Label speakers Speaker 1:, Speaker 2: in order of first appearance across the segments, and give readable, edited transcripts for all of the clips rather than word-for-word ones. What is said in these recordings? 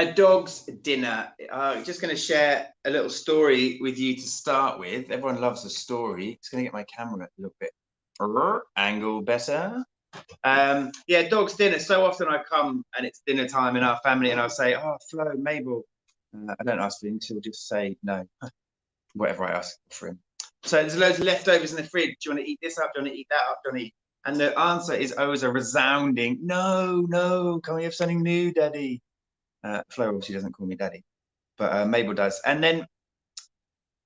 Speaker 1: A dog's dinner. Just going to share a little story with you to start with. Everyone loves a story. It's going to get my camera a little bit angle better. Yeah, dog's dinner. So often I come and it's dinner time in our family, and I'll say, "Oh, Flo, Mabel." I don't ask for him; he'll just say no, whatever I ask for him. So there's loads of leftovers in the fridge. Do you want to eat this up? Do you want to eat that up? Do you want to eat? And the answer is always a resounding no, no. Can we have something new, Daddy? Flo obviously doesn't call me Daddy, but Mabel does. And then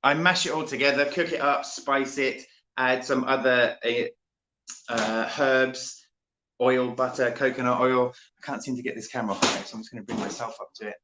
Speaker 1: I mash it all together, cook it up, spice it, add some other herbs, oil, butter, coconut oil. I can't seem to get this camera off, so I'm just going to bring myself up to it.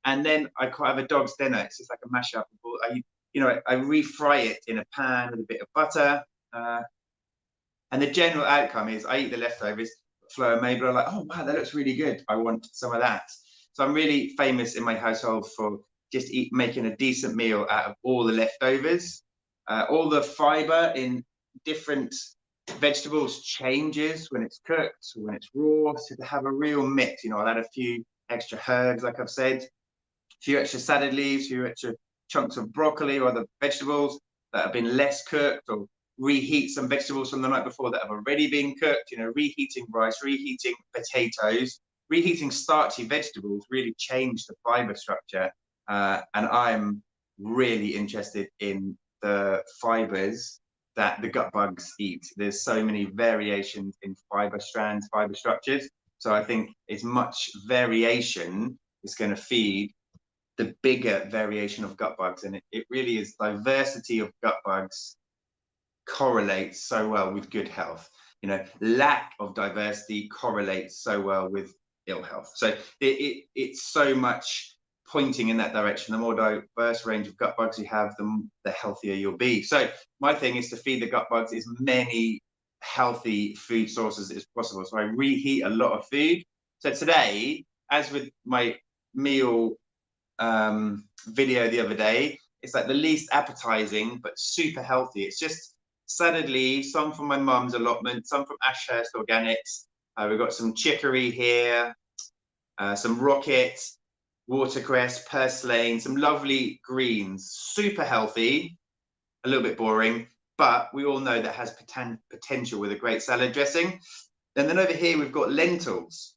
Speaker 1: And then I have a dog's dinner. It's just like a mash up. I refry it in a pan with a bit of butter. And the general outcome is I eat the leftovers. Flo and Mabel are like, "Oh, wow, that looks really good. I want some of that." So I'm really famous in my household for just making a decent meal out of all the leftovers. All the fiber in different vegetables changes when it's cooked or when it's raw. So to have a real mix, I'll add a few extra herbs, like I've said, a few extra salad leaves, a few extra chunks of broccoli or other vegetables that have been less cooked, or reheat some vegetables from the night before that have already been cooked, reheating rice, reheating potatoes, reheating starchy vegetables really change the fiber structure. And I'm really interested in the fibers that the gut bugs eat. There's so many variations in fiber strands, fiber structures. So I think as much variation is going to feed the bigger variation of gut bugs. And it really is diversity of gut bugs correlates so well with good health. Lack of diversity correlates so well with ill health. So it's so much pointing in that direction. The more diverse range of gut bugs you have, the healthier you'll be. So my thing is to feed the gut bugs as many healthy food sources as possible. So I reheat a lot of food. So today, as with my meal video the other day, it's like the least appetizing but super healthy. It's just salad leaves, some from my mum's allotment, some from Ashurst Organics. We've got some chicory here, some rocket, watercress, purslane, some lovely greens, super healthy, a little bit boring, but we all know that has potential with a great salad dressing. And then over here, we've got lentils.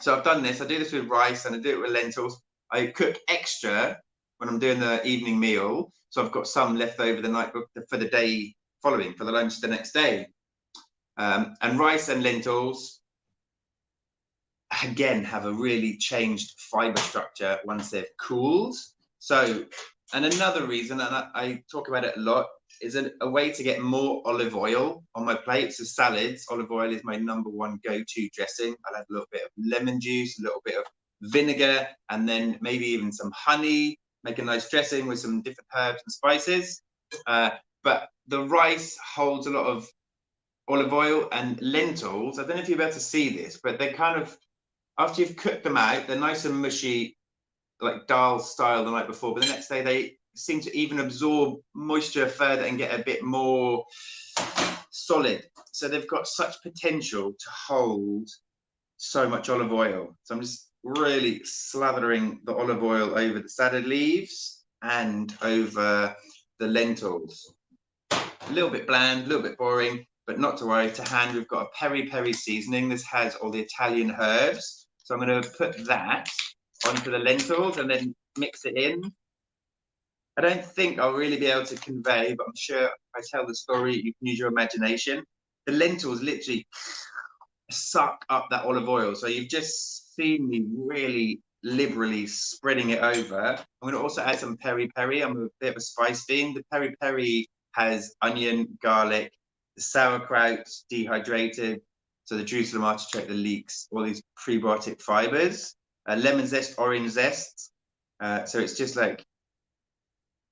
Speaker 1: So I've done this, I do this with rice and I do it with lentils. I cook extra when I'm doing the evening meal. So I've got some left over the night for the day following, for the lunch the next day. And rice and lentils, again, have a really changed fiber structure once they've cooled. So, and another reason, and I talk about it a lot, is a way to get more olive oil on my plate. So salads, olive oil is my #1 go-to dressing. I'll add a little bit of lemon juice, a little bit of vinegar, and then maybe even some honey, make a nice dressing with some different herbs and spices. But the rice holds a lot of olive oil, and lentils, I don't know if you're able to see this, but they kind of, after you've cooked them out, they're nice and mushy, like dal style the night before, but the next day they seem to even absorb moisture further and get a bit more solid. So they've got such potential to hold so much olive oil. So I'm just really slathering the olive oil over the salad leaves and over the lentils. A little bit bland, a little bit boring, but not to worry. To hand, we've got a peri-peri seasoning. This has all the Italian herbs. So I'm going to put that onto the lentils and then mix it in. I don't think I'll really be able to convey, but I'm sure if I tell the story, you can use your imagination. The lentils literally suck up that olive oil. So you've just seen me really liberally spreading it over. I'm going to also add some peri-peri. I'm a bit of a spice fiend. The peri-peri has onion, garlic, the sauerkraut dehydrated, so the juice of the artichoke, the leeks, all these prebiotic fibers, lemon zest, orange zest. So it's just like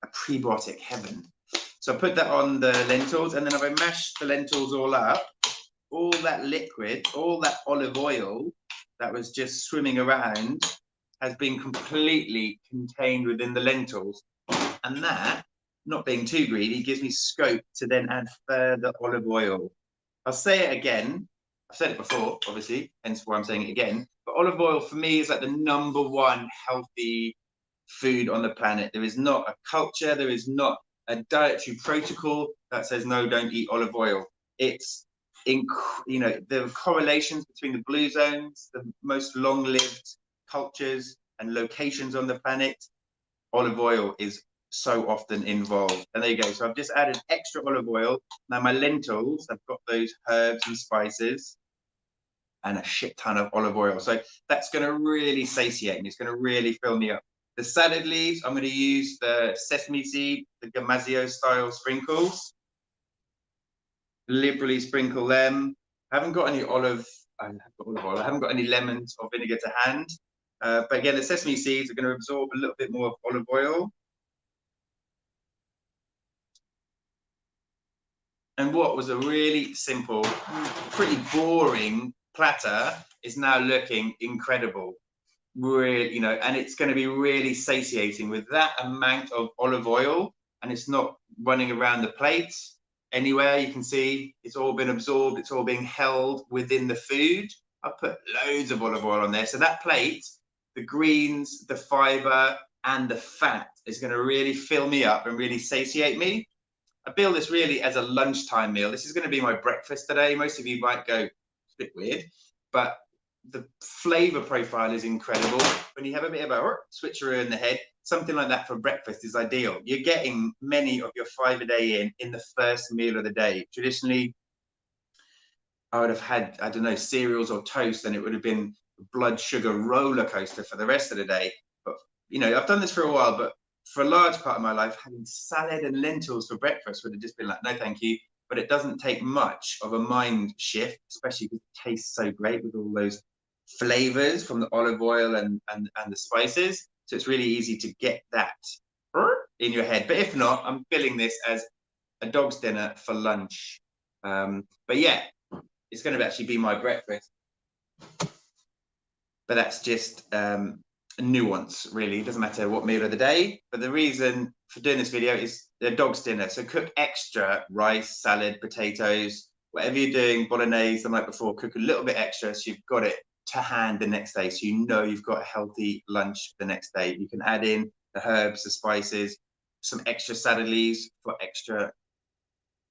Speaker 1: a prebiotic heaven. So I put that on the lentils, and then if I mash the lentils all up, all that liquid, all that olive oil that was just swimming around has been completely contained within the lentils. And that, not being too greedy, gives me scope to then add further olive oil. I'll say it again. I've said it before, obviously, hence why I'm saying it again. But olive oil for me is like the #1 healthy food on the planet. There is not a culture, there is not a dietary protocol that says no, don't eat olive oil. It's the correlations between the blue zones, the most long-lived cultures and locations on the planet. Olive oil is so often involved. And there you go. So I've just added extra olive oil. Now my lentils, I've got those herbs and spices and a shit ton of olive oil. So that's going to really satiate me. It's going to really fill me up. The salad leaves, I'm going to use the sesame seed, the Gamazio style sprinkles. Liberally sprinkle them. I haven't got any olive oil. I haven't got any lemons or vinegar to hand. But again, the sesame seeds are going to absorb a little bit more of olive oil. And what was a really simple, pretty boring platter is now looking incredible. Really, and it's going to be really satiating with that amount of olive oil, and it's not running around the plate anywhere. You can see it's all been absorbed, it's all being held within the food. I put loads of olive oil on there. So that plate, the greens, the fiber, and the fat is going to really fill me up and really satiate me. I bill this really as a lunchtime meal. This is going to be my breakfast today. Most of you might go, it's a bit weird, but the flavor profile is incredible. When you have a bit of a switcheroo in the head, something like that for breakfast is ideal. You're getting many of your 5 a day in the first meal of the day. Traditionally, I would have had, I don't know, cereals or toast, and it would have been a blood sugar roller coaster for the rest of the day. But, I've done this for a while, but for a large part of my life, having salad and lentils for breakfast would have just been like, no, thank you. But it doesn't take much of a mind shift, especially because it tastes so great with all those flavors from the olive oil and the spices. So it's really easy to get that in your head. But if not, I'm billing this as a dog's dinner for lunch. But yeah, it's going to actually be my breakfast. But that's just nuance, really. It doesn't matter what meal of the day. But the reason for doing this video is the dog's dinner. So cook extra rice, salad, potatoes, whatever you're doing, bolognese the night before, cook a little bit extra so you've got it to hand the next day. So you've got a healthy lunch the next day. You can add in the herbs, the spices, some extra salad leaves for extra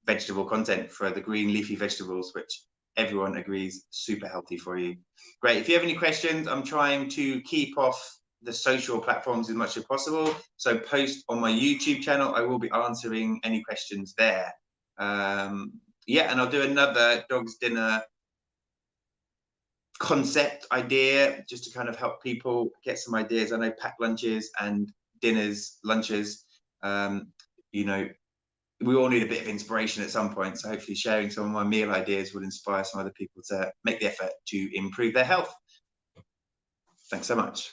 Speaker 1: vegetable content for the green leafy vegetables, which everyone agrees super healthy for you. Great. If you have any questions, I'm trying to keep off the social platforms as much as possible. So post on my YouTube channel. I will be answering any questions there. Yeah, and I'll do another dog's dinner concept idea just to kind of help people get some ideas. I know packed lunches and dinners, lunches, we all need a bit of inspiration at some point. So hopefully sharing some of my meal ideas will inspire some other people to make the effort to improve their health. Thanks so much.